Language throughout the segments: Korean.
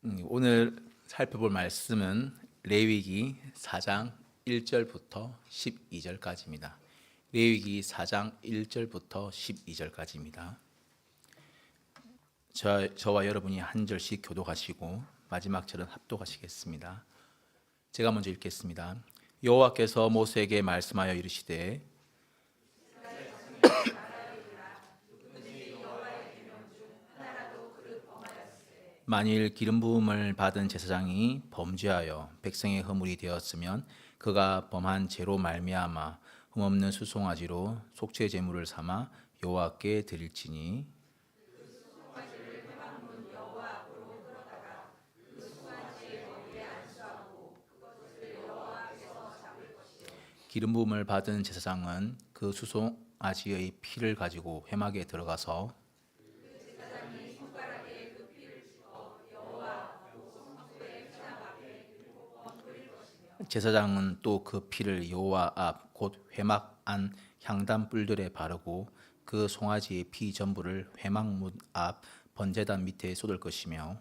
오늘 살펴볼 말씀은 레위기 4장 1절부터 12절까지입니다. 레위기 4장 1절부터 12절까지입니다. 저와 여러분이 한 절씩 교독하시고 마지막 절은 합독하시겠습니다. 제가 먼저 읽겠습니다. 여호와께서 모세에게 말씀하여 이르시되 만일 기름 부음을 받은 제사장이 범죄하여 백성의 허물이 되었으면 그가 범한 죄로 말미암아 흠없는 수송아지로 속죄 제물을 삼아 여호와께 드릴지니 기름 부음을 받은 제사장은 그 수송아지의 피를 가지고 회막에 들어가서 제사장은 또 그 피를 여호와 앞 곧 회막 안 향단 뿔들에 바르고 그 송아지의 피 전부를 회막 문 앞 번제단 밑에 쏟을 것이며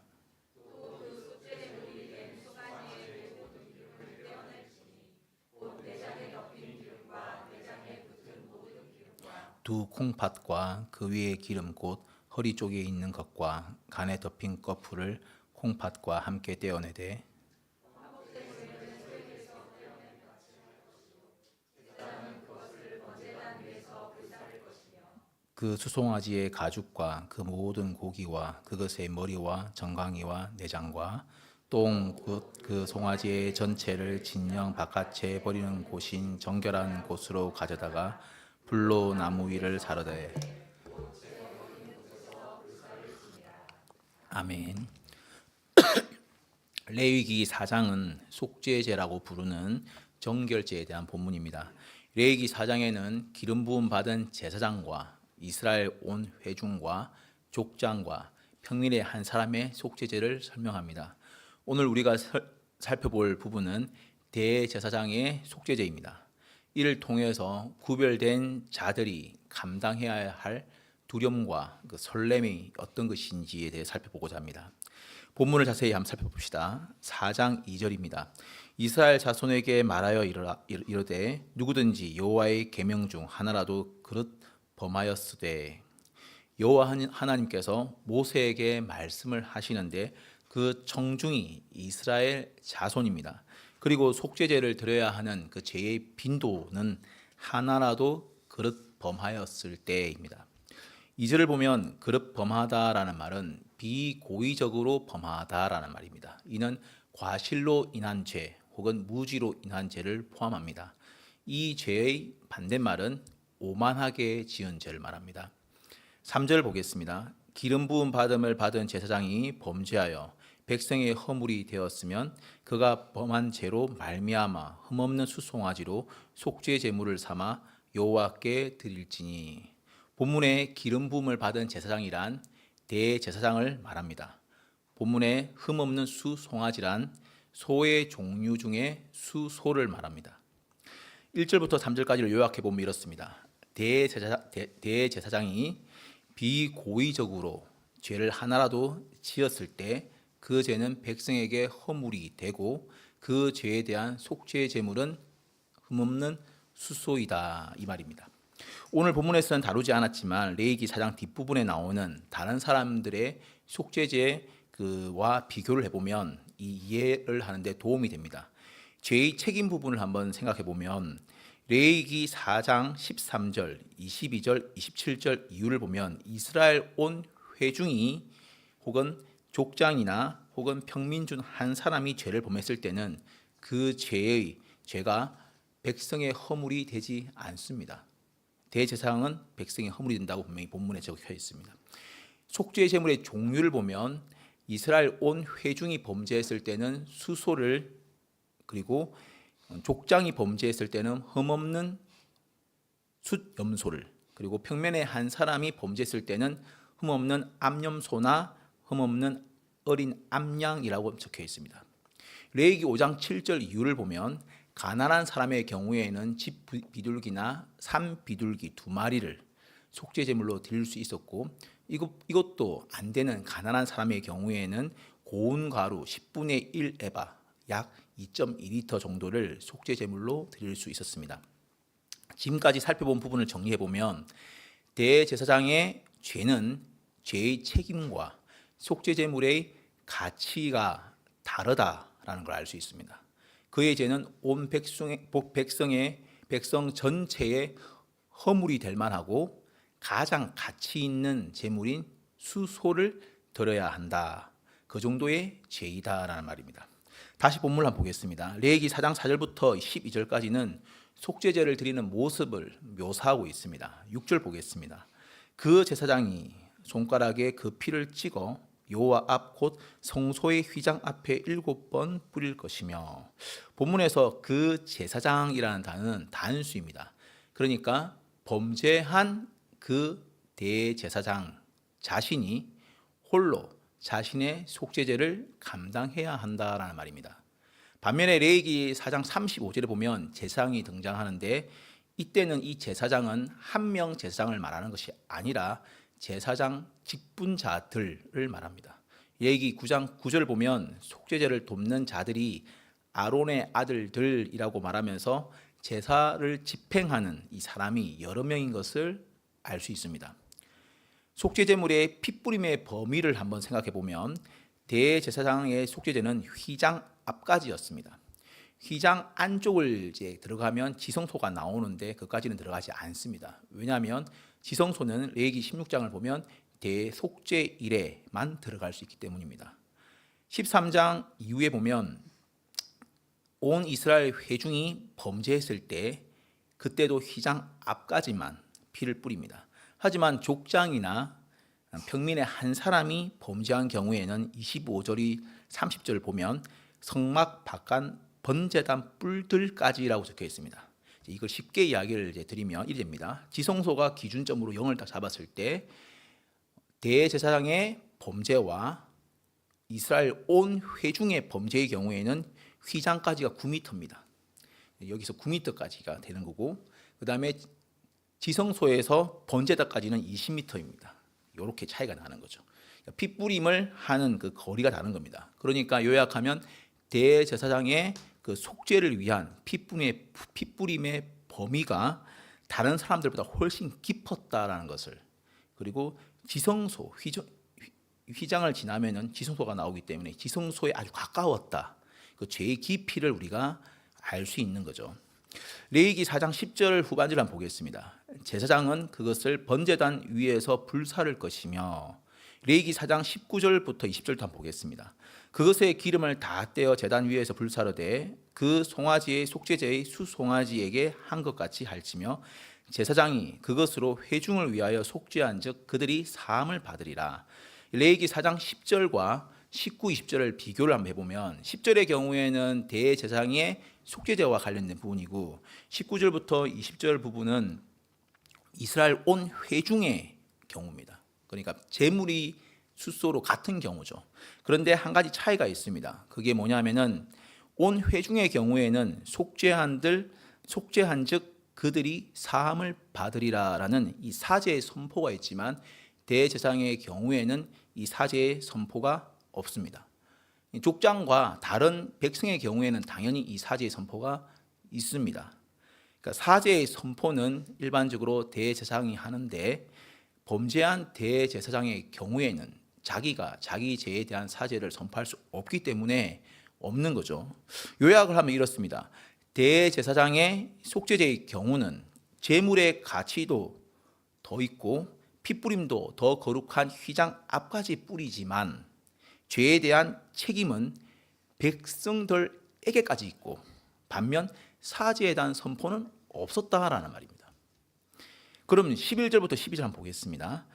두 콩팥과 그 위에 기름 곧 허리 쪽에 있는 것과 간에 덮인 거풀을 콩팥과 함께 떼어내되 그 수송아지의 가죽과 그 모든 고기와 그것의 머리와 정강이와 내장과 똥 곧 그 송아지의 전체를 진영 바깥에 버리는 곳인 정결한 곳으로 가져다가 불로 나무 위를 사르되 아멘. 레위기 4장은 속죄제라고 부르는 정결제에 대한 본문입니다. 레위기 4장에는 기름 부음 받은 제사장과 이스라엘 온 회중과 족장과 평민의 한 사람의 속죄제를 설명합니다. 오늘 우리가 살펴볼 부분은 대제사장의 속죄제입니다. 이를 통해서 구별된 자들이 감당해야 할 두려움과 그 설렘이 어떤 것인지에 대해 살펴보고자 합니다. 본문을 자세히 한번 살펴봅시다. 4장 2절입니다. 이스라엘 자손에게 말하여 이르되 누구든지 여호와의 계명 중 하나라도 그릇 범하였으되 여호와 하나님께서 모세에게 말씀을 하시는데 그 청중이 이스라엘 자손입니다. 그리고 속죄제를 드려야 하는 그 죄의 빈도는 하나라도 그릇 범하였을 때입니다. 2절을 보면 그릇 범하다라는 말은 비고의적으로 범하다라는 말입니다. 이는 과실로 인한 죄 혹은 무지로 인한 죄를 포함합니다. 이 죄의 반대말은 오만하게 지은 죄를 말합니다. 3절 보겠습니다. 기름 부음 받음을 받은 제사장이 범죄하여 백성의 허물이 되었으면 그가 범한 죄로 말미암아 흠없는 수송아지로 속죄 제물을 삼아 여호와께 드릴지니. 본문에 기름 부음을 받은 제사장이란 대제사장을 말합니다. 본문에 흠없는 수송아지란 소의 종류 중에 수소를 말합니다. 1절부터 3절까지를 요약해 보면 이렇습니다. 대제사장이 비고의적으로 죄를 하나라도 지었을 때 그 죄는 백성에게 허물이 되고 그 죄에 대한 속죄 제물은 흠없는 수소이다 이 말입니다. 오늘 본문에서는 다루지 않았지만 레위기 4장 뒷부분에 나오는 다른 사람들의 속죄제와 비교를 해보면 이 이해를 하는데 도움이 됩니다. 죄의 책임 부분을 한번 생각해 보면 레위기 4장 13절, 22절, 27절 이유를 보면 이스라엘 온 회중이 혹은 족장이나 혹은 평민 중 한 사람이 죄를 범했을 때는 그 죄가 백성의 허물이 되지 않습니다. 대제사장은 백성의 허물이 된다고 분명히 본문에 적혀 있습니다. 속죄 제물의 종류를 보면 이스라엘 온 회중이 범죄했을 때는 수소를, 그리고 족장이 범죄했을 때는 흠없는 숫염소를, 그리고 평면의 한 사람이 범죄했을 때는 흠없는 암염소나 흠없는 어린 암양이라고 적혀 있습니다. 레위기 5장 7절 이유를 보면 가난한 사람의 경우에는 집 비둘기나 산 비둘기 2마리를 속죄 제물로 드릴 수 있었고, 이것도 안 되는 가난한 사람의 경우에는 고운 가루 10분의 1 에바 약 2.2리터 정도를 속죄 제물로 드릴 수 있었습니다. 지금까지 살펴본 부분을 정리해 보면 대제사장의 죄는 죄의 책임과 속죄 제물의 가치가 다르다라는 걸 알 수 있습니다. 그의 죄는 온 백성 전체의 허물이 될 만하고 가장 가치 있는 제물인 수소를 드려야 한다. 그 정도의 죄이다라는 말입니다. 다시 본문을 한번 보겠습니다. 레위기 4장 4절부터 12절까지는 속죄제를 드리는 모습을 묘사하고 있습니다. 6절 보겠습니다. 그 제사장이 손가락에 그 피를 찍어 여호와 앞 곧 성소의 휘장 앞에 7번 뿌릴 것이며, 본문에서 그 제사장이라는 단어는 단수입니다. 그러니까 범죄한 그 대제사장 자신이 홀로 자신의 속죄제를 감당해야 한다라는 말입니다. 반면에 레위기 4장 35절에 보면 제사장이 등장하는데, 이때는 이 제사장은 한 명 제사장을 말하는 것이 아니라 제사장 직분자들을 말합니다. 레위기 9장 9절 보면 속죄제를 돕는 자들이 아론의 아들들이라고 말하면서 제사를 집행하는 이 사람이 여러 명인 것을 알 수 있습니다. 속죄제물의 핏뿌림의 범위를 한번 생각해 보면 대제사장의 속죄제는 휘장 앞까지였습니다. 휘장 안쪽을 이제 들어가면 지성소가 나오는데 그까지는 들어가지 않습니다. 왜냐하면 지성소는 레위기 16장을 보면 대속죄일에만 들어갈 수 있기 때문입니다. 13장 이후에 보면 온 이스라엘 회중이 범죄했을 때 그때도 휘장 앞까지만 피를 뿌립니다. 하지만 족장이나 평민의 한 사람이 범죄한 경우에는 25절이 30절을 보면 성막 바깥 번제단 뿔들까지라고 적혀 있습니다. 이걸 쉽게 이야기를 드리면 이래 됩니다. 지성소가 기준점으로 0을 딱 잡았을 때 대제사장의 범죄와 이스라엘 온 회중의 범죄의 경우에는 휘장까지가 9m입니다. 여기서 9m까지가 되는 거고, 그 다음에 지성소에서 번제단까지는 20m입니다. 이렇게 차이가 나는 거죠. 핏뿌림을 하는 그 거리가 다른 겁니다. 그러니까 요약하면 대제사장의 그 속죄를 위한 핏뿌림의 범위가 다른 사람들보다 훨씬 깊었다라는 것을, 그리고 지성소 휘장을 지나면은 지성소가 나오기 때문에 지성소에 아주 가까웠다. 그 죄의 깊이를 우리가 알 수 있는 거죠. 레위기 4장 10절 후반절을 한번 보겠습니다. 제사장은 그것을 번제단 위에서 불사를 것이며, 레위기 4장 19절부터 20절도 한번 보겠습니다. 그것의 기름을 다 떼어 제단 위에서 불사르되 그 송아지의 속죄제의 수송아지에게 한 것 같이 할지며, 제사장이 그것으로 회중을 위하여 속죄한 즉 그들이 사함을 받으리라. 레위기 4장 10절과 19, 20절을 비교를 한번 해보면 10절의 경우에는 대제사장의 속죄제와 관련된 부분이고 19절부터 20절 부분은 이스라엘 온 회중의 경우입니다. 그러니까 제물이 숫소로 같은 경우죠. 그런데 한 가지 차이가 있습니다. 그게 뭐냐면은 온 회중의 경우에는 속죄한 즉 그들이 사함을 받으리라라는 이 사제의 선포가 있지만 대제사장의 경우에는 이 사제의 선포가 없습니다. 족장과 다른 백성의 경우에는 당연히 이 사제의 선포가 있습니다. 그러니까 사제의 선포는 일반적으로 대제사장이 하는데 범죄한 대제사장의 경우에는 자기가 자기 죄에 대한 사죄를 선포할 수 없기 때문에 없는 거죠. 요약을 하면 이렇습니다. 대제사장의 속죄제의 경우는 제물의 가치도 더 있고 핏뿌림도 더 거룩한 휘장 앞까지 뿌리지만 죄에 대한 책임은 백성들에게까지 있고, 반면 사죄에 대한 선포는 없었다라는 말입니다. 그럼 11절부터 12절 한번 보겠습니다.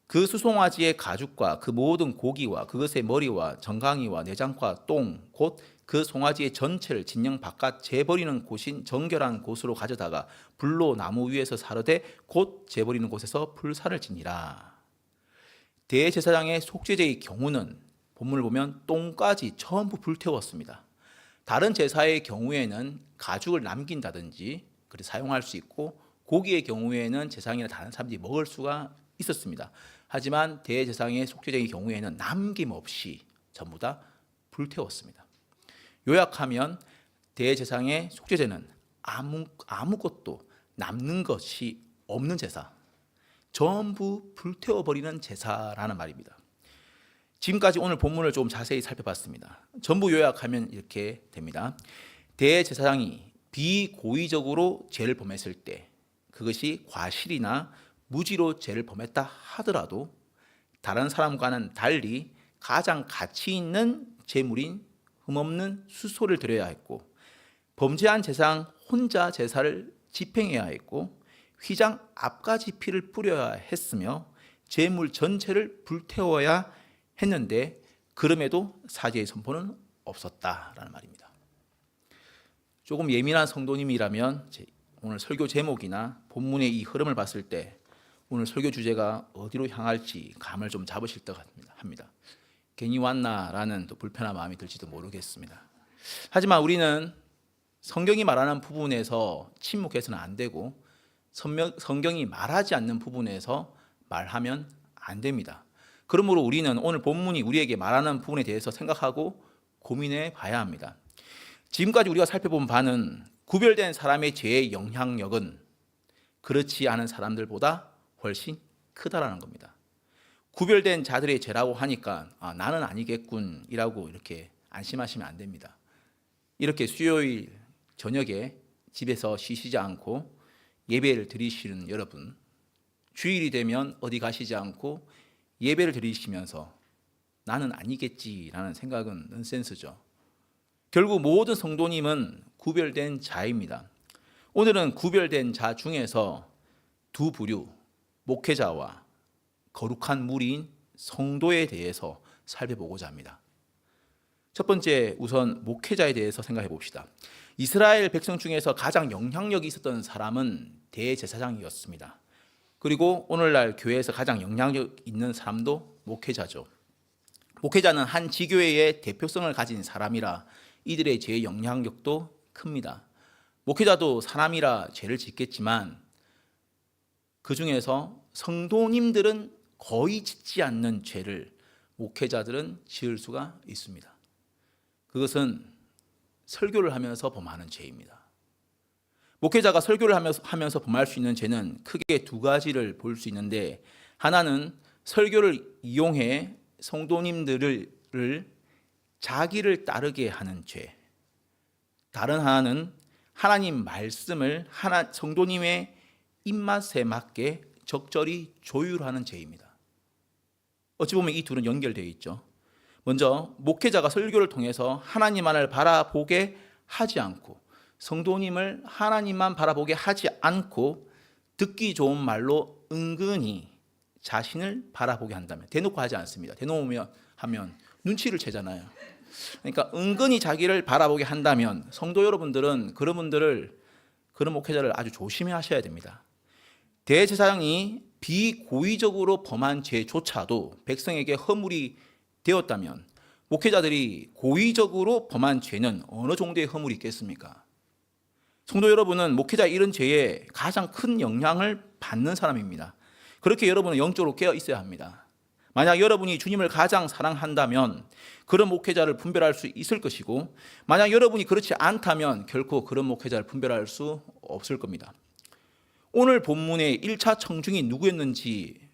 그 수송아지의 가죽과 그 모든 고기와 그것의 머리와 정강이와 내장과 똥 곧 그 송아지의 전체를 진영 바깥 재버리는 곳인 정결한 곳으로 가져다가 불로 나무 위에서 사르되 곧 재버리는 곳에서 불사를 지니라. 대제사장의 속죄제의 경우는 본문을 보면 똥까지 전부 불태웠습니다. 다른 제사의 경우에는 가죽을 남긴다든지 그래 사용할 수 있고, 고기의 경우에는 제사장이나 다른 사람들이 먹을 수가 있었습니다. 하지만 대제사장의 속죄제의 경우에는 남김없이 전부 다 불태웠습니다. 요약하면 대제사장의 속죄제는 아무것도 남는 것이 없는 제사, 전부 불태워버리는 제사라는 말입니다. 지금까지 오늘 본문을 좀 자세히 살펴봤습니다. 전부 요약하면 이렇게 됩니다. 대제사장이 비고의적으로 죄를 범했을 때, 그것이 과실이나 무지로 죄를 범했다 하더라도 다른 사람과는 달리 가장 가치 있는 제물인 흠없는 수소를 드려야 했고, 범죄한 제사장 혼자 제사를 집행해야 했고, 휘장 앞까지 피를 뿌려야 했으며 제물 전체를 불태워야 했는데 그럼에도 사죄의 선포는 없었다라는 말입니다. 조금 예민한 성도님이라면 오늘 설교 제목이나 본문의 이 흐름을 봤을 때 오늘 설교 주제가 어디로 향할지 감을 좀 잡으실 것 합니다. 괜히 왔나라는 또 불편한 마음이 들지도 모르겠습니다. 하지만 우리는 성경이 말하는 부분에서 침묵해서는 안 되고 성경이 말하지 않는 부분에서 말하면 안 됩니다. 그러므로 우리는 오늘 본문이 우리에게 말하는 부분에 대해서 생각하고 고민해 봐야 합니다. 지금까지 우리가 살펴본 바는 구별된 사람의 죄의 영향력은 그렇지 않은 사람들보다 훨씬 크다라는 겁니다. 구별된 자들의 죄라고 하니까 나는 아니겠군이라고 이렇게 안심하시면 안 됩니다. 이렇게 수요일 저녁에 집에서 쉬시지 않고 예배를 드리시는 여러분, 주일이 되면 어디 가시지 않고 예배를 드리시면서 나는 아니겠지라는 생각은 넌센스죠. 결국 모든 성도님은 구별된 자입니다. 오늘은 구별된 자 중에서 두 부류, 목회자와 거룩한 무리인 성도에 대해서 살펴보고자 합니다. 첫 번째, 우선 목회자에 대해서 생각해 봅시다. 이스라엘 백성 중에서 가장 영향력이 있었던 사람은 대제사장이었습니다. 그리고 오늘날 교회에서 가장 영향력 있는 사람도 목회자죠. 목회자는 한 지교회의 대표성을 가진 사람이라 이들의 죄의 영향력도 큽니다. 목회자도 사람이라 죄를 짓겠지만 그 중에서 성도님들은 거의 짓지 않는 죄를 목회자들은 지을 수가 있습니다. 그것은 설교를 하면서 범하는 죄입니다. 목회자가 설교를 하면서 범할 수 있는 죄는 크게 두 가지를 볼 수 있는데, 하나는 설교를 이용해 성도님들을 자기를 따르게 하는 죄, 다른 하나는 하나님 말씀을 성도님의 입맛에 맞게 적절히 조율하는 죄입니다. 어찌 보면 이 둘은 연결되어 있죠. 먼저 목회자가 설교를 통해서 하나님만을 바라보게 하지 않고 성도님을 하나님만 바라보게 하지 않고 듣기 좋은 말로 은근히 자신을 바라보게 한다면, 대놓고 하지 않습니다. 대놓으면 하면 눈치를 채잖아요. 그러니까 은근히 자기를 바라보게 한다면 성도 여러분들은 그런 목회자를 아주 조심히 하셔야 됩니다. 대제사장이 비고의적으로 범한 죄조차도 백성에게 허물이 되었다면 목회자들이 고의적으로 범한 죄는 어느 정도의 허물이 있겠습니까? 성도 여러분은 목회자 이런 죄에 가장 큰 영향을 받는 사람입니다. 그렇게 여러분은 영적으로 깨어 있어야 합니다. 만약 여러분이 주님을 가장 사랑한다면 그런 목회자를 분별할 수 있을 것이고, 만약 여러분이 그렇지 않다면 결코 그런 목회자를 분별할 수 없을 겁니다. 오늘 본문의 1차 청중이 누구였는지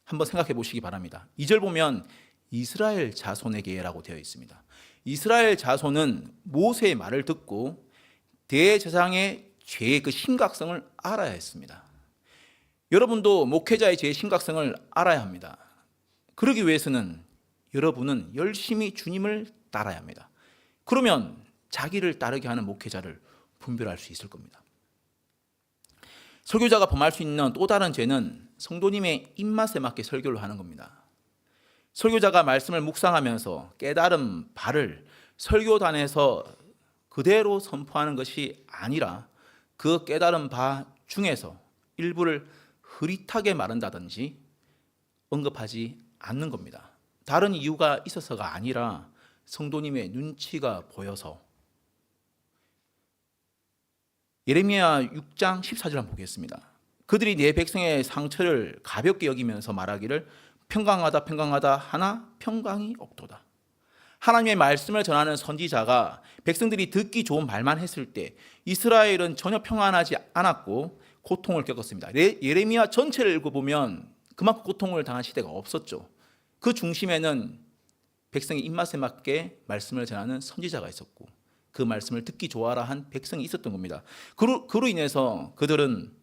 한번 생각해 보시기 바랍니다. 2절 보면 이스라엘 자손에게라고 되어 있습니다. 이스라엘 자손은 모세의 말을 듣고 대제사장의 죄의 그 심각성을 알아야 했습니다. 여러분도 목회자의 죄의 심각성을 알아야 합니다. 그러기 위해서는 여러분은 열심히 주님을 따라야 합니다. 그러면 자기를 따르게 하는 목회자를 분별할 수 있을 겁니다. 설교자가 범할 수 있는 또 다른 죄는 성도님의 입맛에 맞게 설교를 하는 겁니다. 설교자가 말씀을 묵상하면서 깨달은 바를 설교단에서 그대로 선포하는 것이 아니라 그 깨달은 바 중에서 일부를 흐릿하게 말한다든지 언급하지 않는 겁니다. 다른 이유가 있어서가 아니라 성도님의 눈치가 보여서. 예레미야 6장 14절 한번 보겠습니다. 그들이 내 백성의 상처를 가볍게 여기면서 말하기를 평강하다 평강하다 하나 평강이 없도다. 하나님의 말씀을 전하는 선지자가 백성들이 듣기 좋은 말만 했을 때 이스라엘은 전혀 평안하지 않았고 고통을 겪었습니다. 예레미야 전체를 읽어보면 그만큼 고통을 당한 시대가 없었죠. 그 중심에는 백성의 입맛에 맞게 말씀을 전하는 선지자가 있었고 그 말씀을 듣기 좋아라 한 백성이 있었던 겁니다. 그로 인해서 그들은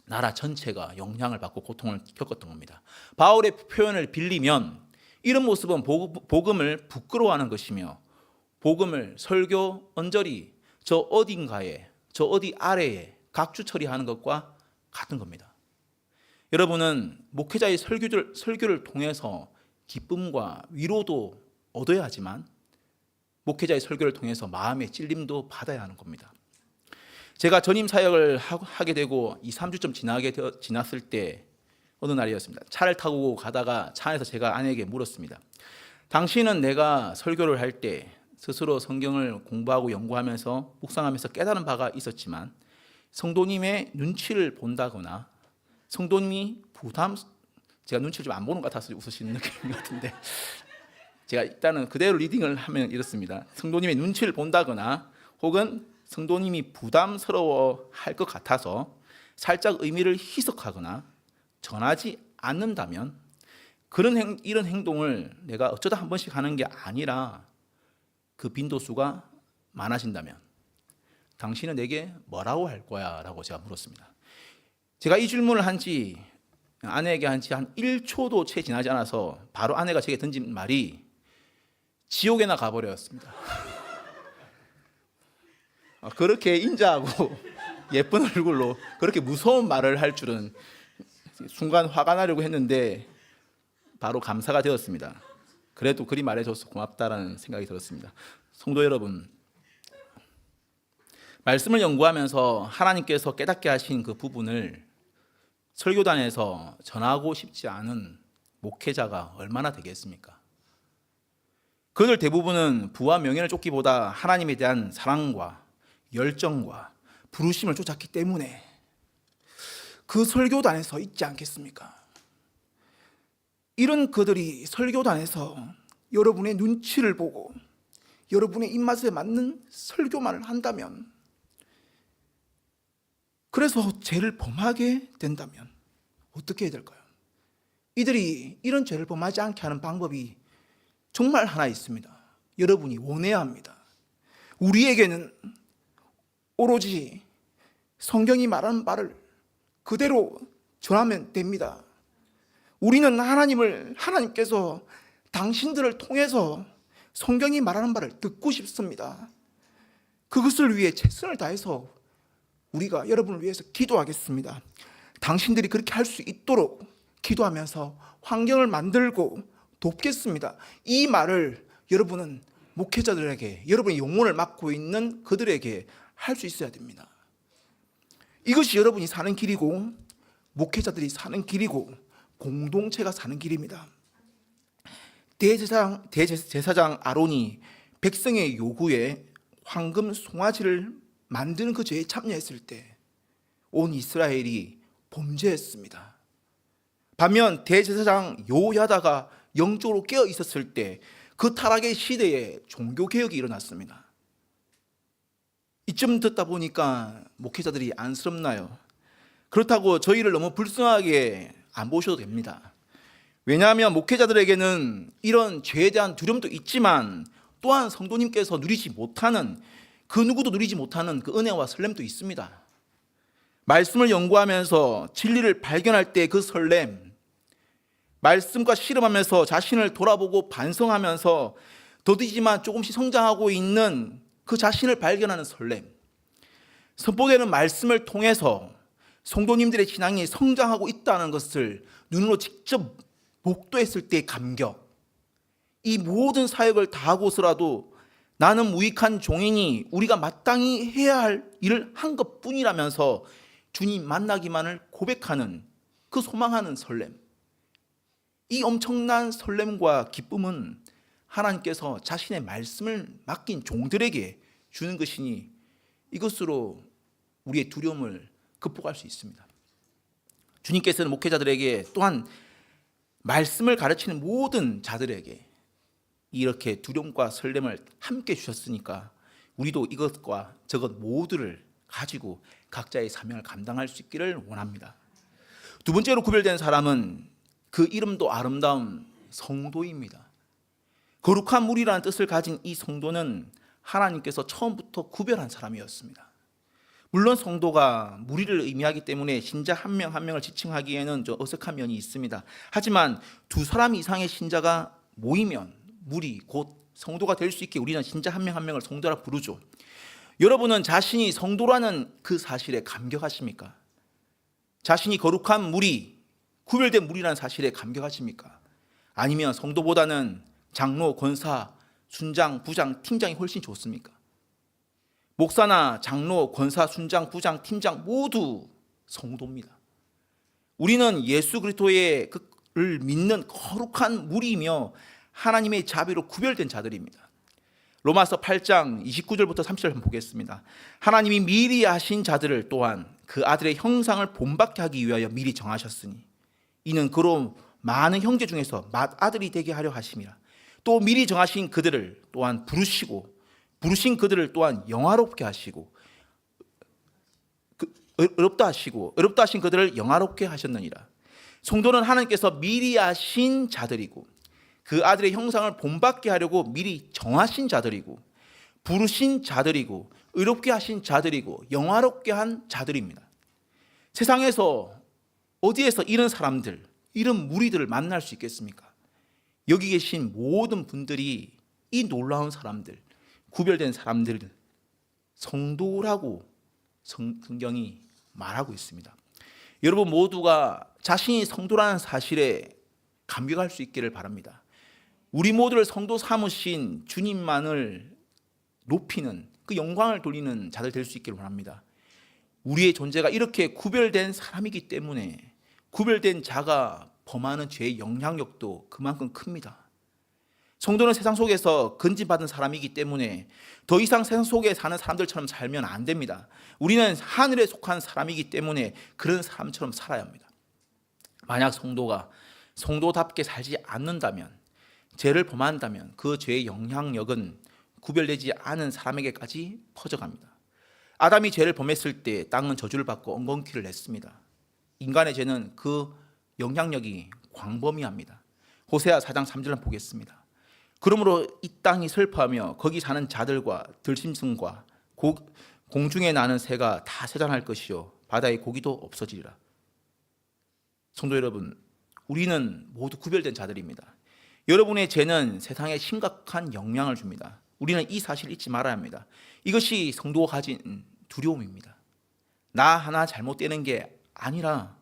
나라 전체가 영향을 받고 고통을 겪었던 겁니다. 바울의 표현을 빌리면 이런 모습은 복음을 부끄러워하는 것이며 복음을 설교 언저리 저 어딘가에 저 어디 아래에 각주 처리하는 것과 같은 겁니다. 여러분은 목회자의 설교를 통해서 기쁨과 위로도 얻어야 하지만 목회자의 설교를 통해서 마음의 찔림도 받아야 하는 겁니다. 제가 전임 사역을 하게 되고 2-3주쯤 지났을 때 어느 날이었습니다. 차를 타고 가다가 차 안에서 제가 아내에게 물었습니다. 당신은 내가 설교를 할 때 스스로 성경을 공부하고 연구하면서 묵상하면서 깨달은 바가 있었지만 성도님의 눈치를 본다거나 성도님이 제가 눈치를 좀 안 보는 것 같아서 웃으시는 느낌 같은데 제가 일단은 그대로 리딩을 하면 이렇습니다. 성도님의 눈치를 본다거나 혹은 성도님이 부담스러워 할 것 같아서 살짝 의미를 희석하거나 전하지 않는다면 이런 행동을 내가 어쩌다 한 번씩 하는 게 아니라 그 빈도수가 많아진다면 당신은 내게 뭐라고 할 거야? 라고 제가 물었습니다. 제가 이 질문을 아내에게 한 1초도 채 지나지 않아서 바로 아내가 제게 던진 말이 지옥에나 가버렸습니다. 그렇게 인자하고 예쁜 얼굴로 그렇게 무서운 말을 할 줄은 순간 화가 나려고 했는데 바로 감사가 되었습니다. 그래도 그리 말해줘서 고맙다라는 생각이 들었습니다. 성도 여러분, 말씀을 연구하면서 하나님께서 깨닫게 하신 그 부분을 설교단에서 전하고 싶지 않은 목회자가 얼마나 되겠습니까? 그들 대부분은 부와 명예를 쫓기보다 하나님에 대한 사랑과 열정과 부르심을 쫓았기 때문에 그 설교단에서 있지 않겠습니까? 이런 그들이 설교단에서 여러분의 눈치를 보고 여러분의 입맛에 맞는 설교만을 한다면, 그래서 죄를 범하게 된다면 어떻게 해야 될까요? 이들이 이런 죄를 범하지 않게 하는 방법이 정말 하나 있습니다. 여러분이 원해야 합니다. 우리에게는 오로지 성경이 말하는 바를 그대로 전하면 됩니다. 우리는 하나님께서 당신들을 통해서 성경이 말하는 바를 듣고 싶습니다. 그것을 위해 최선을 다해서 우리가 여러분을 위해서 기도하겠습니다. 당신들이 그렇게 할 수 있도록 기도하면서 환경을 만들고 돕겠습니다. 이 말을 여러분은 목회자들에게, 여러분의 영혼을 맡고 있는 그들에게 할 수 있어야 됩니다. 이것이 여러분이 사는 길이고 목회자들이 사는 길이고 공동체가 사는 길입니다. 대제사장 아론이 백성의 요구에 황금 송아지를 만드는 그 죄에 참여했을 때 온 이스라엘이 범죄했습니다. 반면 대제사장 요야다가 영적으로 깨어 있었을 때 그 타락의 시대에 종교개혁이 일어났습니다. 이쯤 듣다 보니까 목회자들이 안쓰럽나요? 그렇다고 저희를 너무 불쌍하게 안 보셔도 됩니다. 왜냐하면 목회자들에게는 이런 죄에 대한 두려움도 있지만 또한 성도님께서 그 누구도 누리지 못하는 그 은혜와 설렘도 있습니다. 말씀을 연구하면서 진리를 발견할 때 그 설렘, 말씀과 씨름하면서 자신을 돌아보고 반성하면서 더디지만 조금씩 성장하고 있는 그 자신을 발견하는 설렘, 선포되는 말씀을 통해서 성도님들의 신앙이 성장하고 있다는 것을 눈으로 직접 목도했을 때의 감격, 이 모든 사역을 다하고서라도 나는 무익한 종이니 우리가 마땅히 해야 할 일을 한 것뿐이라면서 주님 만나기만을 고백하는 그 소망하는 설렘, 이 엄청난 설렘과 기쁨은 하나님께서 자신의 말씀을 맡긴 종들에게 주는 것이니 이것으로 우리의 두려움을 극복할 수 있습니다. 주님께서는 목회자들에게 또한 말씀을 가르치는 모든 자들에게 이렇게 두려움과 설렘을 함께 주셨으니까 우리도 이것과 저것 모두를 가지고 각자의 사명을 감당할 수 있기를 원합니다. 두 번째로 구별된 사람은 그 이름도 아름다운 성도입니다. 거룩한 무리라는 뜻을 가진 이 성도는 하나님께서 처음부터 구별한 사람이었습니다. 물론 성도가 무리를 의미하기 때문에 신자 한 명 한 명을 지칭하기에는 좀 어색한 면이 있습니다. 하지만 두 사람 이상의 신자가 모이면 무리 곧 성도가 될 수 있게 우리는 신자 한 명 한 명을 성도라 부르죠. 여러분은 자신이 성도라는 그 사실에 감격하십니까? 자신이 거룩한 무리, 구별된 무리라는 사실에 감격하십니까? 아니면 성도보다는 장로, 권사, 순장, 부장, 팀장이 훨씬 좋습니까? 목사나 장로, 권사, 순장, 부장, 팀장 모두 성도입니다. 우리는 예수 그리스도를 믿는 거룩한 무리이며 하나님의 자비로 구별된 자들입니다. 로마서 8장 29절부터 30절 한번 보겠습니다. 하나님이 미리 아신 자들을 또한 그 아들의 형상을 본받게 하기 위하여 미리 정하셨으니 이는 그로 많은 형제 중에서 맏아들이 되게 하려 하심이라. 또 미리 정하신 그들을 또한 부르신 그들을 또한 영화롭게 하시고 어렵다 하신 그들을 영화롭게 하셨느니라. 성도는 하나님께서 미리 아신 자들이고 그 아들의 형상을 본받게 하려고 미리 정하신 자들이고 부르신 자들이고 의롭게 하신 자들이고 영화롭게 한 자들입니다. 세상에서 어디에서 이런 사람들, 이런 무리들을 만날 수 있겠습니까? 여기 계신 모든 분들이 이 놀라운 사람들, 구별된 사람들, 성도라고 성경이 말하고 있습니다. 여러분 모두가 자신이 성도라는 사실에 감격할 수 있기를 바랍니다. 우리 모두를 성도 삼으신 주님만을 높이는 그 영광을 돌리는 자들 될 수 있기를 원합니다. 우리의 존재가 이렇게 구별된 사람이기 때문에 구별된 자가 범하는 죄의 영향력도 그만큼 큽니다. 성도는 세상 속에서 건진받은 사람이기 때문에 더 이상 세상 속에 사는 사람들처럼 살면 안 됩니다. 우리는 하늘에 속한 사람이기 때문에 그런 사람처럼 살아야 합니다. 만약 성도가 성도답게 살지 않는다면, 죄를 범한다면 그 죄의 영향력은 구별되지 않은 사람에게까지 퍼져갑니다. 아담이 죄를 범했을 때 땅은 저주를 받고 엉겅퀴를 냈습니다. 인간의 죄는 그 영향력이 광범위합니다. 호세아 4장 3절을 보겠습니다. 그러므로 이 땅이 슬퍼하며 거기 사는 자들과 들짐승과 공중에 나는 새가 다 쇠잔할 것이요 바다의 고기도 없어지리라. 성도 여러분, 우리는 모두 구별된 자들입니다. 여러분의 죄는 세상에 심각한 영향을 줍니다. 우리는 이 사실을 잊지 말아야 합니다. 이것이 성도가 가진 두려움입니다. 나 하나 잘못되는 게 아니라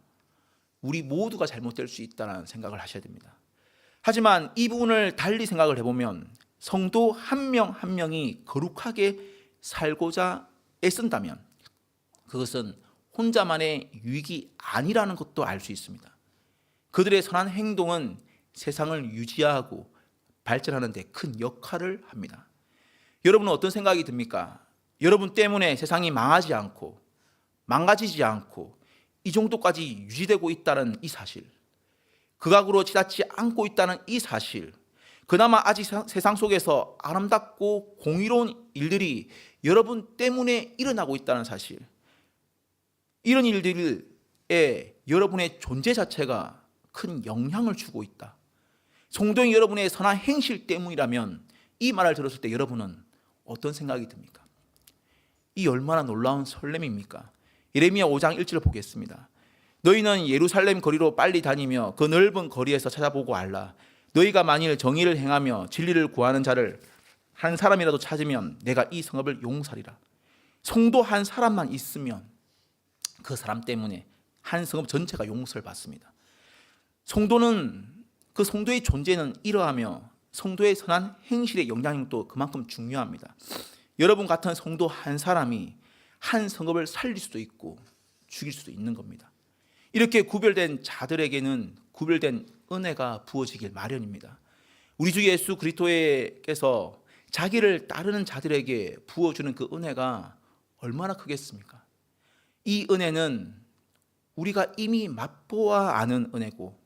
우리 모두가 잘못될 수 있다는 생각을 하셔야 됩니다. 하지만 이 부분을 달리 생각을 해보면 성도 한 명 한 명이 거룩하게 살고자 애쓴다면 그것은 혼자만의 유익이 아니라는 것도 알 수 있습니다. 그들의 선한 행동은 세상을 유지하고 발전하는 데 큰 역할을 합니다. 여러분은 어떤 생각이 듭니까? 여러분 때문에 세상이 망하지 않고 망가지지 않고 이 정도까지 유지되고 있다는 이 사실, 극악으로 치닫지 않고 있다는 이 사실, 그나마 아직 세상 속에서 아름답고 공의로운 일들이 여러분 때문에 일어나고 있다는 사실, 이런 일들에 여러분의 존재 자체가 큰 영향을 주고 있다. 성도인 여러분의 선한 행실 때문이라면 이 말을 들었을 때 여러분은 어떤 생각이 듭니까? 이 얼마나 놀라운 설렘입니까? 예레미야 5장 1절을 보겠습니다. 너희는 예루살렘 거리로 빨리 다니며 그 넓은 거리에서 찾아보고 알라. 너희가 만일 정의를 행하며 진리를 구하는 자를 한 사람이라도 찾으면 내가 이 성읍을 용서하리라. 성도 한 사람만 있으면 그 사람 때문에 한 성읍 전체가 용서를 받습니다. 성도는 그 성도의 존재는 이러하며 성도의 선한 행실의 영향력도 그만큼 중요합니다. 여러분 같은 성도 한 사람이 한 성읍을 살릴 수도 있고 죽일 수도 있는 겁니다. 이렇게 구별된 자들에게는 구별된 은혜가 부어지길 마련입니다. 우리 주 예수 그리스도께서 자기를 따르는 자들에게 부어주는 그 은혜가 얼마나 크겠습니까? 이 은혜는 우리가 이미 맛보아 아는 은혜고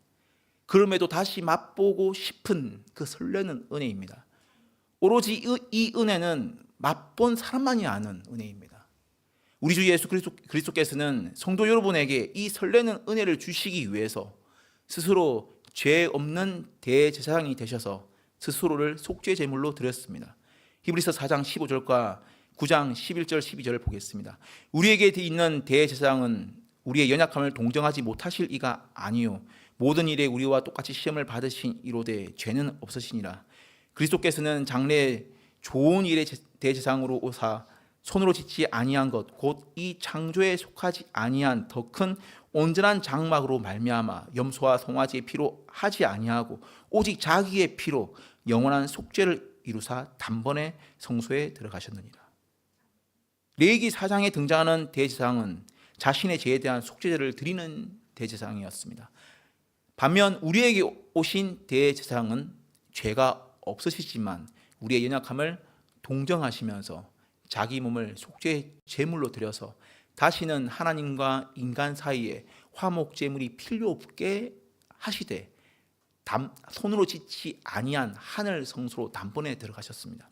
그럼에도 다시 맛보고 싶은 그 설레는 은혜입니다. 오로지 이 은혜는 맛본 사람만이 아는 은혜입니다. 우리 주 예수 그리스도께서는 성도 여러분에게 이 설레는 은혜를 주시기 위해서 스스로 죄 없는 대제사장이 되셔서 스스로를 속죄 제물로 드렸습니다. 히브리서 4장 15절과 9장 11절 12절을 보겠습니다. 우리에게 있는 대제사장은 우리의 연약함을 동정하지 못하실 이가 아니요 모든 일에 우리와 똑같이 시험을 받으신 이로되 죄는 없으시니라. 그리스도께서는 장래 좋은 일의 대제사장으로 오사 손으로 짓지 아니한 것 곧 이 창조에 속하지 아니한 더 큰 온전한 장막으로 말미암아 염소와 송아지의 피로 하지 아니하고 오직 자기의 피로 영원한 속죄를 이루사 단번에 성소에 들어가셨느니라. 레위기 4장에 등장하는 대제사장은 자신의 죄에 대한 속죄제를 드리는 대제사장이었습니다. 반면 우리에게 오신 대제사장은 죄가 없으시지만 우리의 연약함을 동정하시면서 자기 몸을 속죄 제물로 드려서 다시는 하나님과 인간 사이에 화목 제물이 필요 없게 하시되 손으로 짓지 아니한 하늘 성소로 단번에 들어가셨습니다.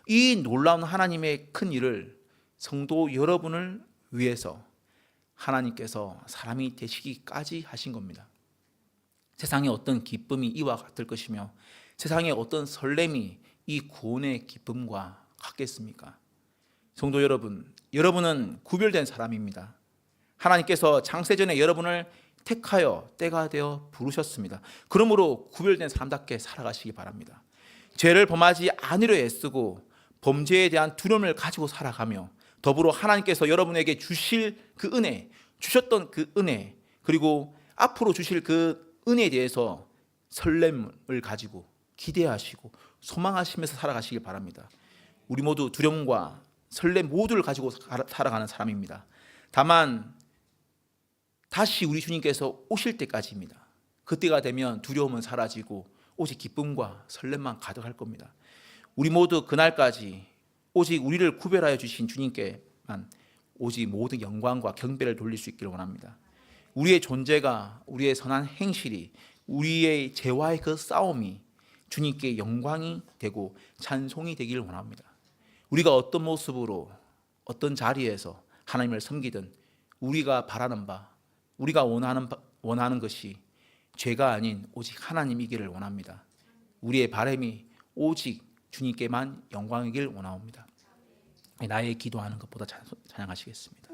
이 놀라운 하나님의 큰 일을 성도 여러분을 위해서 하나님께서 사람이 되시기까지 하신 겁니다. 세상에 어떤 기쁨이 이와 같을 것이며 세상에 어떤 설렘이 이 구원의 기쁨과 같겠습니까? 성도 여러분, 여러분은 구별된 사람입니다. 하나님께서 창세전에 여러분을 택하여 때가 되어 부르셨습니다. 그러므로 구별된 사람답게 살아가시기 바랍니다. 죄를 범하지 않으려 애쓰고 범죄에 대한 두려움을 가지고 살아가며 더불어 하나님께서 여러분에게 주실 그 은혜, 주셨던 그 은혜, 그리고 앞으로 주실 그 은혜에 대해서 설렘을 가지고 기대하시고 소망하시면서 살아가시길 바랍니다. 우리 모두 두려움과 설렘 모두를 가지고 살아가는 사람입니다. 다만 다시 우리 주님께서 오실 때까지입니다. 그때가 되면 두려움은 사라지고 오직 기쁨과 설렘만 가득할 겁니다. 우리 모두 그날까지 오직 우리를 구별하여 주신 주님께만 오직 모든 영광과 경배를 돌릴 수 있기를 원합니다. 우리의 존재가, 우리의 선한 행실이, 우리의 죄와의 그 싸움이 주님께 영광이 되고 찬송이 되기를 원합니다. 우리가 어떤 모습으로 어떤 자리에서 하나님을 섬기든 우리가 바라는 바, 우리가 원하는 것이 죄가 아닌 오직 하나님이기를 원합니다. 우리의 바람이 오직 주님께만 영광이길 원하옵니다. 나의 기도하는 것보다 찬양하시겠습니다.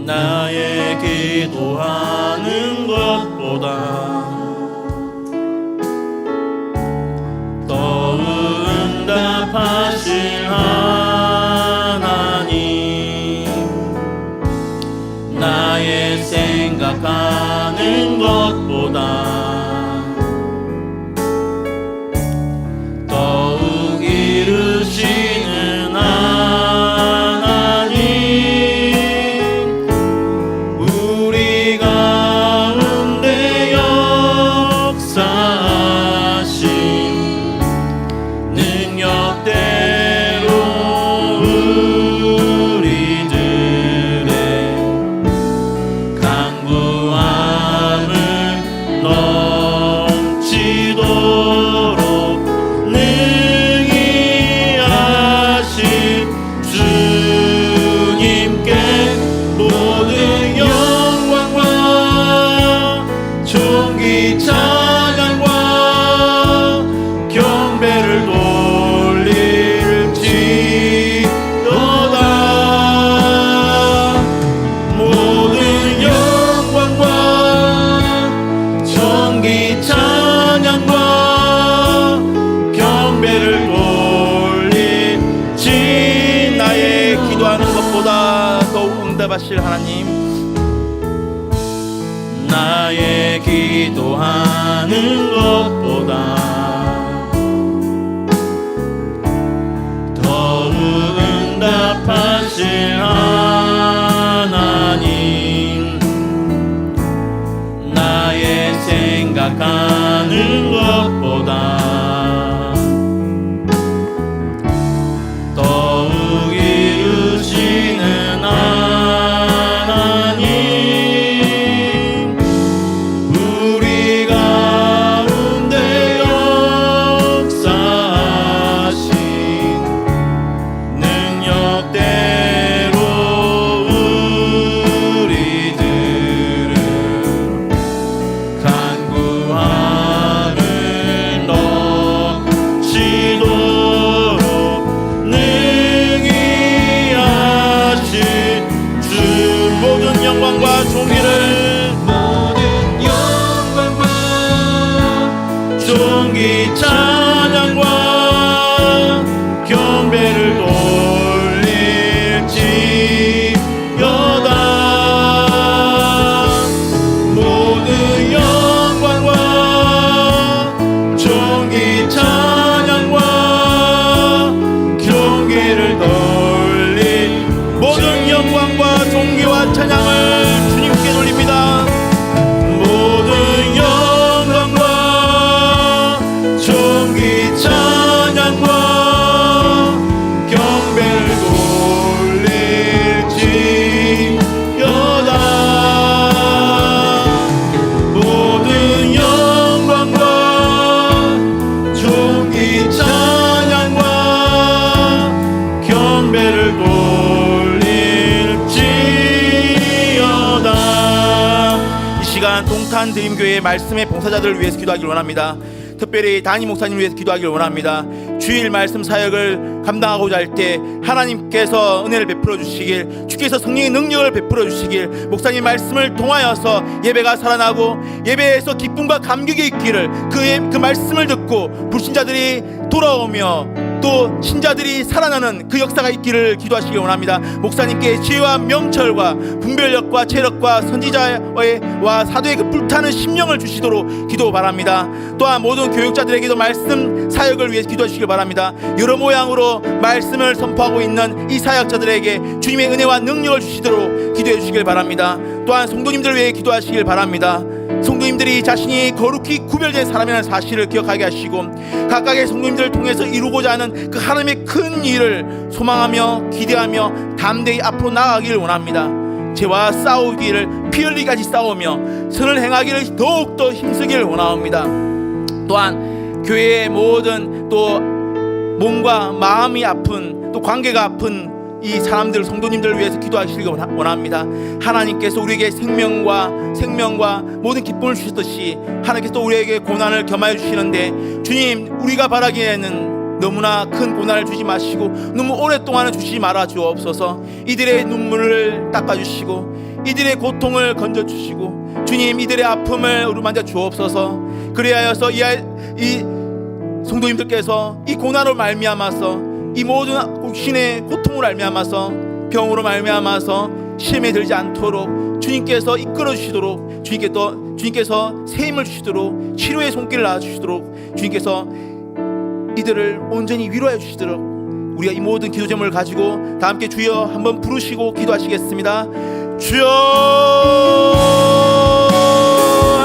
나의 기도하는 것보다 더 응답하실 하나님, 나의 생각하는 것보다 더욱 이루시는 하나님, 우리 가운데 역사하신 능력대로 우리들의 강구함을 넘치도록 능히 하신 주님께 모든 영광과 존귀 찬양과 경배를 돌릴지어다. 모든 영광과 존귀 찬양과 경배를 돌릴지. 나의 기도하는 것보다 더욱 응답하실 하나님, 나의 기도하는 것보다 더욱 응답하실 하나님, 나의 생각하는 것보다 동탄드림교회 말씀의 봉사자들을 위해서 기도하기를 원합니다. 특별히 담임 목사님을 위해서 기도하기를 원합니다. 주일 말씀 사역을 감당하고자 할 때 하나님께서 은혜를 베풀어 주시길, 주께서 성령의 능력을 베풀어 주시길, 목사님 말씀을 통하여서 예배가 살아나고 예배에서 기쁨과 감격이 있기를, 그 말씀을 듣고 불신자들이 돌아오며 또 신자들이 살아나는 그 역사가 있기를 기도하시기 원합니다. 목사님께 지혜와 명철과 분별력과 체력과 선지자와 사도의 그 불타는 심령을 주시도록 기도 바랍니다. 또한 모든 교육자들에게도 말씀 사역을 위해 기도하시기 바랍니다. 여러 모양으로 말씀을 선포하고 있는 이 사역자들에게 주님의 은혜와 능력을 주시도록 기도해 주시길 바랍니다. 또한 성도님들을 위해 기도하시길 바랍니다. 성도님들이 자신이 거룩히 구별된 사람이라는 사실을 기억하게 하시고 각각의 성도님들을 통해서 이루고자 하는 그 하나님의 큰 일을 소망하며 기대하며 담대히 앞으로 나아가기를 원합니다. 죄와 싸우기를 피 흘리기까지 싸우며 선을 행하기를 더욱더 힘쓰기를 원합니다. 또한 교회의 모든 또 몸과 마음이 아픈 또 관계가 아픈 이 사람들 성도님들을 위해서 기도하시길 원합니다. 하나님께서 우리에게 생명과 모든 기쁨을 주셨듯이 하나님께서 우리에게 고난을 겸하여 주시는데, 주님, 우리가 바라기에는 너무나 큰 고난을 주지 마시고 너무 오랫동안은 주시지 말아 주옵소서. 이들의 눈물을 닦아주시고 이들의 고통을 건져주시고 주님, 이들의 아픔을 어루만져 주옵소서. 그리하여서 이 성도님들께서 이 고난으로 말미암아서 이 모든 신의 고통을 알미암아서 병으로 말미암아서 시험에 들지 않도록 주님께서 이끌어 주시도록, 주님께서 새 힘을 주시도록, 치료의 손길을 놔 주시도록, 주님께서 이들을 온전히 위로해 주시도록, 우리가 이 모든 기도 제목을 가지고 다 함께 주여 한번 부르시고 기도하시겠습니다. 주여,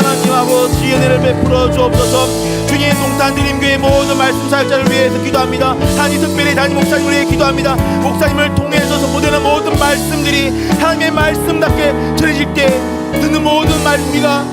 하나님 아버지 은혜를 베풀어 주옵소서. 주님, 동탄드림교회 모든 말씀 사역자를 위해서 기도합니다. 하나님, 특별히 담임 목사님을 위해 기도합니다. 목사님을 통해서 선포되는 모든 말씀들이 하나님의 말씀답게 전해질 때 듣는 모든 말, 우리가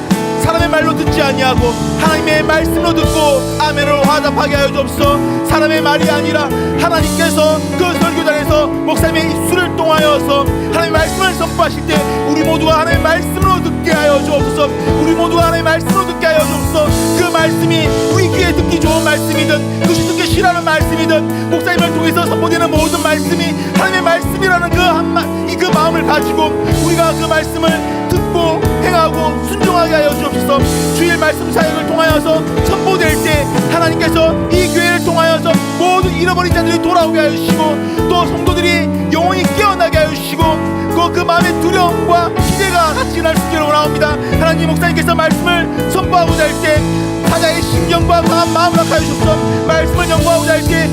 사람의 말로 듣지 아니하고 하나님의 말씀으로 듣고 아멘으로 화답하게 하여 주옵소서. 사람의 말이 아니라 하나님께서 그 설교단에서 목사님의 입술을 통하여서 하나님의 말씀을 선포하실 때 우리 모두가 하나님의 말씀으로 듣게 하여 주옵소서. 우리 모두가 하나님의 말씀으로 듣게 하여 주옵소서. 그 말씀이 우리 귀에 듣기 좋은 말씀이든 그것이 듣기 싫어하는 말씀이든 목사님을 통해서 선포되는 모든 말씀이 하나님의 말씀이라는 그 마음을 가지고 우리가 그 말씀을 듣고 행하고 순종하게 하여 주옵소서. 주일 말씀 사역을 통하여서 선포될 때 하나님께서 이 교회를 통하여서 모든 잃어버린 자들이 돌아오게 하여 주시고 또 성도들이 영혼이 깨어나게 하여 주시고 그 마음의 두려움과 기대가 같이 날 수 있기를 원합니다. 하나님, 목사님께서 말씀을 선포하고자 할 때 사자의 신경과 강한 마음을 하여 주옵소서. 말씀을 연구하고자 할 때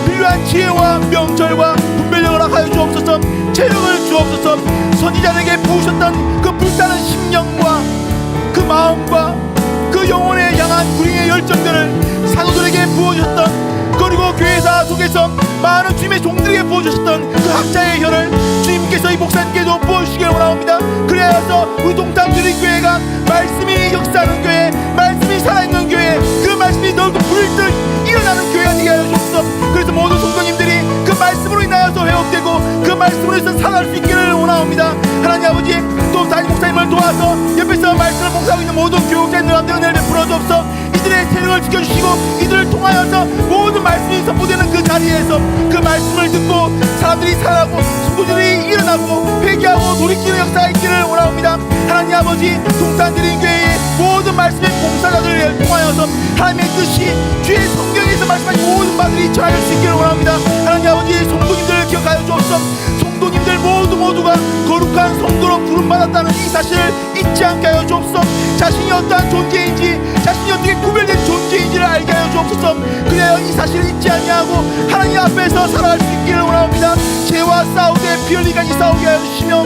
필요한 지혜와 명철과 분별력을 하여 주옵소서. 체력을 주옵소서. 선지자들에게 부으셨던 그 불타는 심령과 그 마음과 그 영혼에 향한 우리의 열정들을 사도들에게 부어주셨던, 그리고 교회사 속에서 많은 주님의 종들에게 부어주셨던 그 학자의 혈을 주님께서 이 목사님께도 부어주시길 원합니다. 그래서 우리 동탄드림교회가 말씀이 역사하는 교회, 말씀이 살아있는 교회, 그 말씀이 넓고 불들 일어나는 교회가 되게 하여 주옵소서. 그래서 모든 성도님들이 그 말씀으로 인하여서 회복되고 그 말씀으로 인해서 살아갈 수 있기를 원합니다. 하나님 아버지, 또 담임 목사님을 도와서 옆에서 말씀을 봉사하고 있는 모든 교육자들 은혜를 베풀어 주옵소서. 이들의 체력을 지켜주시고 이들을 통하여서 모든 말씀이 선포되는 그 자리에서 그 말씀을 듣고 사람들이 살아나고 성도들이 일어나고 회개하고 돌이키는 역사가 있기를 원합니다. 하나님 아버지, 동탄드림교회의 모든 말씀의 봉사자들을 통하여서 하나님의 뜻이 주의 성경에서 말씀하신 모든 바들이 전할 수 있기를 원합니다. 하나님 아버지, 성도님들을 기억하여 주옵소서. 성도님들 모두가 거룩한 성도로 부름받았다는 이 사실을 잊지 않게 하여 주옵소서. 자신이 어떠한 존재인지, 자신이 어떻게 구별된 존재인지를 알게 하여 주옵소서. 그래야 이 사실을 잊지 아니하고 하나님 앞에서 살아갈 수 있기를 원합니다. 죄와 싸우되 피 흘리기까지 싸우게 하여 주시며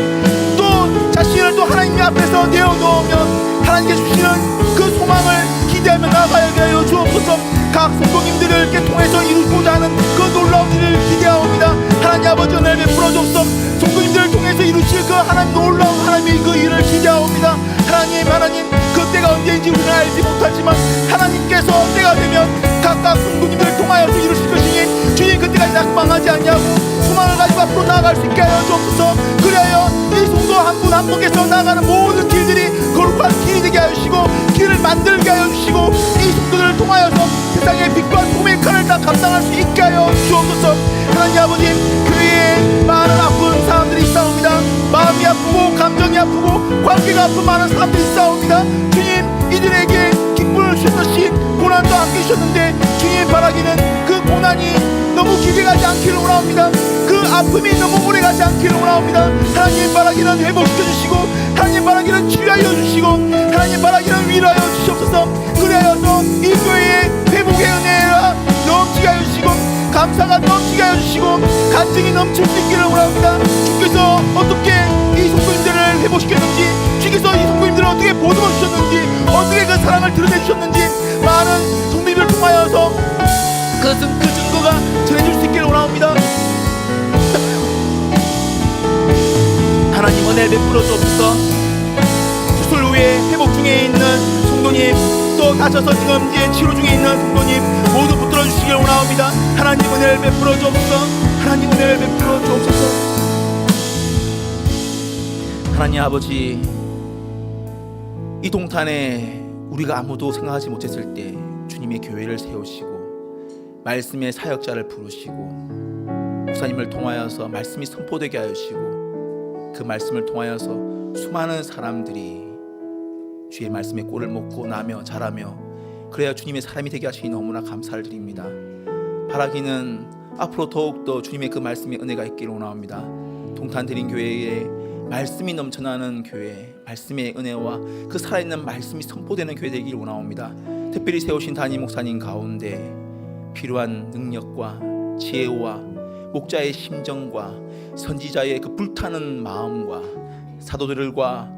또 자신을 또 하나님 앞에서 내어놓으면 하나님께 주시는 그 소망을 기대하며 나아가게 하여 주옵소서. 각 성도님들을 이렇게 통해서 이루고자 하는 그 놀라운 일을 기대하옵니다. 하나님 아버지, 은혜를 베풀어 주옵소서. 성도님들을 통해서 이루실 그 하나님 놀라운 하나님의 그 일을 기대하옵니다. 하나님, 그 때가 언제인지 우리는 알지 못하지만 하나님께서 때가 되면 각각 성도님들을 통하여서 이루실 것이니 주님, 그때 언제까지 낙방하지 않냐고 소망을 가지고 앞으로 나아갈 수 있게 하여 주옵소서. 그리하여 이 성도 한 분 한 분께서 나아가는 모든 길들이 거룩한 길이 되게 하여 주시고 길을 만들게 하여 주시고 이 성도들을 통하여서 세상의 빛과 소금의 칼을 다 감당할 수 있게 하여 주옵소서. 하나님 아버지, 교회에 많은 아픈 사람들이 있사옵니다. 마음이 아프고 감정이 아프고 관계가 아픈 많은 사람들이 있사옵니다. 주님, 이들에게 기쁨을 주셨듯이 고난도 함께 주셨는데 주님 바라기는 그 고난이 너무 길게 가지 않기를 원하옵니다. 그 아픔이 너무 오래 가지 않기를 원하옵니다. 하나님 바라기는 회복시켜 주시고 하나님 바라기는 치유하여 주시고 하나님 바라기는 위로하여 주시옵소서. 그래서 이 교회의 회복의 은혜가 넘치게 하여 주시고 감사가 넘치게 하여 주시고 간증이 넘칠 수 있기를 원합니다. 주께서 어떻게 이 성도님들을 회복시켰는지, 주께서 이 성도님들을 어떻게 보듬어 주셨는지, 어떻게 그 사랑을 드러내 주셨는지 많은 성도님들을 통하여서 그 증거가 전해질 수 있기를 원합니다. 하나님 은혜를 베풀어 주옵소서. 수술 후에 회복 중에 있는 성도님, 또 다쳐서 지금 이제 치료 중에 있는 성도님 모두 붙들어 주시기를 원합니다. 하나님 은혜를 베풀어 주옵소서. 하나님 은혜를 베풀어 주옵소서. 하나님 아버지, 이 동탄에 우리가 아무도 생각하지 못했을 때 주님의 교회를 세우시고 말씀의 사역자를 부르시고 목사님을 통하여서 말씀이 선포되게 하시고 그 말씀을 통하여서 수많은 사람들이 주의 말씀의 꼴을 먹고 나며 자라며 그래야 주님의 사람이 되게 하시니 너무나 감사를 드립니다. 바라기는 앞으로 더욱더 주님의 그 말씀의 은혜가 있기를 원합니다. 동탄드림교회에 말씀이 넘쳐나는 교회, 말씀의 은혜와 그 살아있는 말씀이 선포되는 교회 되기를 원합니다. 특별히 세우신 담임 목사님 가운데 필요한 능력과 지혜와 목자의 심정과 선지자의 그 불타는 마음과 사도들과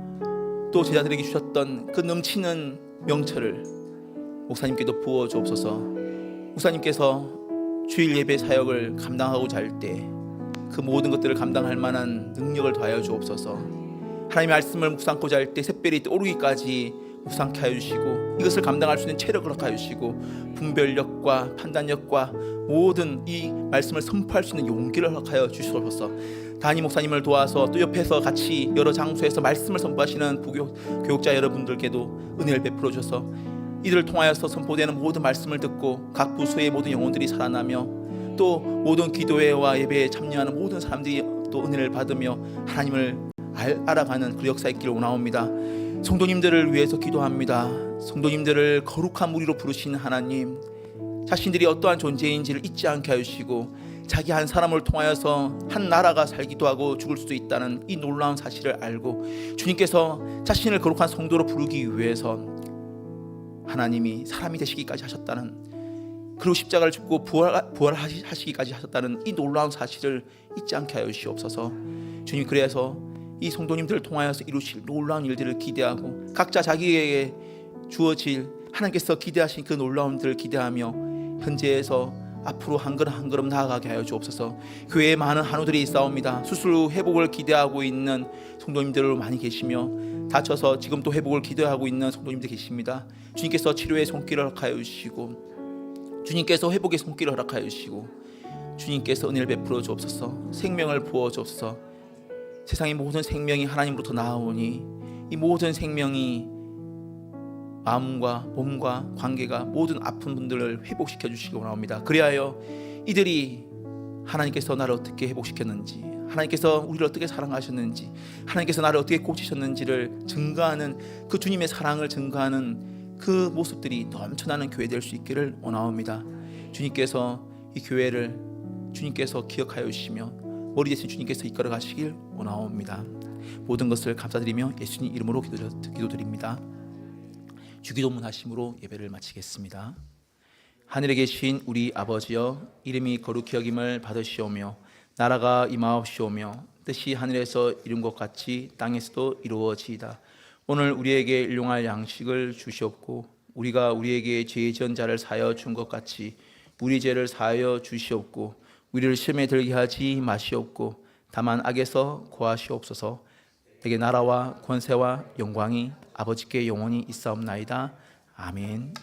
또 제자들에게 주셨던 그 넘치는 명철을 목사님께도 부어 주옵소서. 목사님께서 주일 예배 사역을 감당하고자 할 때 그 모든 것들을 감당할 만한 능력을 더하여 주옵소서. 하나님의 말씀을 묵상하고자 할 때 새벽이 오르기까지 묵상케 하여 주시고 이것을 감당할 수 있는 체력을 허락하여 주시고 분별력과 판단력과 모든 이 말씀을 선포할 수 있는 용기를 허락하여 주시옵소서. 담임 목사님을 도와서 또 옆에서 같이 여러 장소에서 말씀을 선포하시는 교육자 여러분들께도 은혜를 베풀어 주셔서 이들을 통하여서 선포되는 모든 말씀을 듣고 각 부서의 모든 영혼들이 살아나며 또 모든 기도회와 예배에 참여하는 모든 사람들이 또 은혜를 받으며 하나님을 알아가는 그 역사 있기를 원하옵니다. 성도님들을 위해서 기도합니다. 성도님들을 거룩한 무리로 부르신 하나님, 자신들이 어떠한 존재인지를 잊지 않게 하시고 자기 한 사람을 통하여서 한 나라가 살기도 하고 죽을 수도 있다는 이 놀라운 사실을 알고 주님께서 자신을 거룩한 성도로 부르기 위해서 하나님이 사람이 되시기까지 하셨다는, 그리고 십자가를 죽고 부활하시기까지 하셨다는 이 놀라운 사실을 잊지 않게 하여 주시옵소서. 주님, 그래서 이 성도님들을 통하여서 이루실 놀라운 일들을 기대하고 각자 자기에게 주어질 하나님께서 기대하신 그 놀라운 일들을 기대하며 현재에서 앞으로 한 걸음 한 걸음 나아가게 하여 주옵소서. 교회에 많은 한우들이 있사옵니다. 수술 후 회복을 기대하고 있는 성도님들 많이 계시며 다쳐서 지금 또 회복을 기대하고 있는 성도님들 계십니다. 주님께서 치료의 손길을 허락하여 주시고 주님께서 회복의 손길을 허락하여 주시고 주님께서 은혜를 베풀어 주옵소서. 생명을 부어 주옵소서. 세상의 모든 생명이 하나님으로부터 나오니 이 모든 생명이 마음과 몸과 관계가 모든 아픈 분들을 회복시켜 주시기 원합니다. 그리하여 이들이 하나님께서 나를 어떻게 회복시켰는지, 하나님께서 우리를 어떻게 사랑하셨는지, 하나님께서 나를 어떻게 고치셨는지를 증거하는 그 주님의 사랑을 증거하는 그 모습들이 넘쳐나는 교회 될 수 있기를 원하옵니다. 주님께서 이 교회를 주님께서 기억하여 주시며 머리 대신 주님께서 이끌어 가시길 원하옵니다. 모든 것을 감사드리며 예수님 이름으로 기도드립니다. 주기도문 하심으로 예배를 마치겠습니다. 하늘에 계신 우리 아버지여, 이름이 거룩히 여김을 받으시오며 나라가 임하옵시오며 뜻이 하늘에서 이룬 것 같이 땅에서도 이루어지이다. 오늘 우리에게 일용할 양식을 주시옵고 우리가 우리에게 죄 지은 자를 사하여 준 것 같이 우리 죄를 사하여 주시옵고 우리를 시험에 들게 하지 마시옵고 다만 악에서 구하시옵소서. 내게 나라와 권세와 영광이 아버지께 영원히 있사옵나이다. 아멘.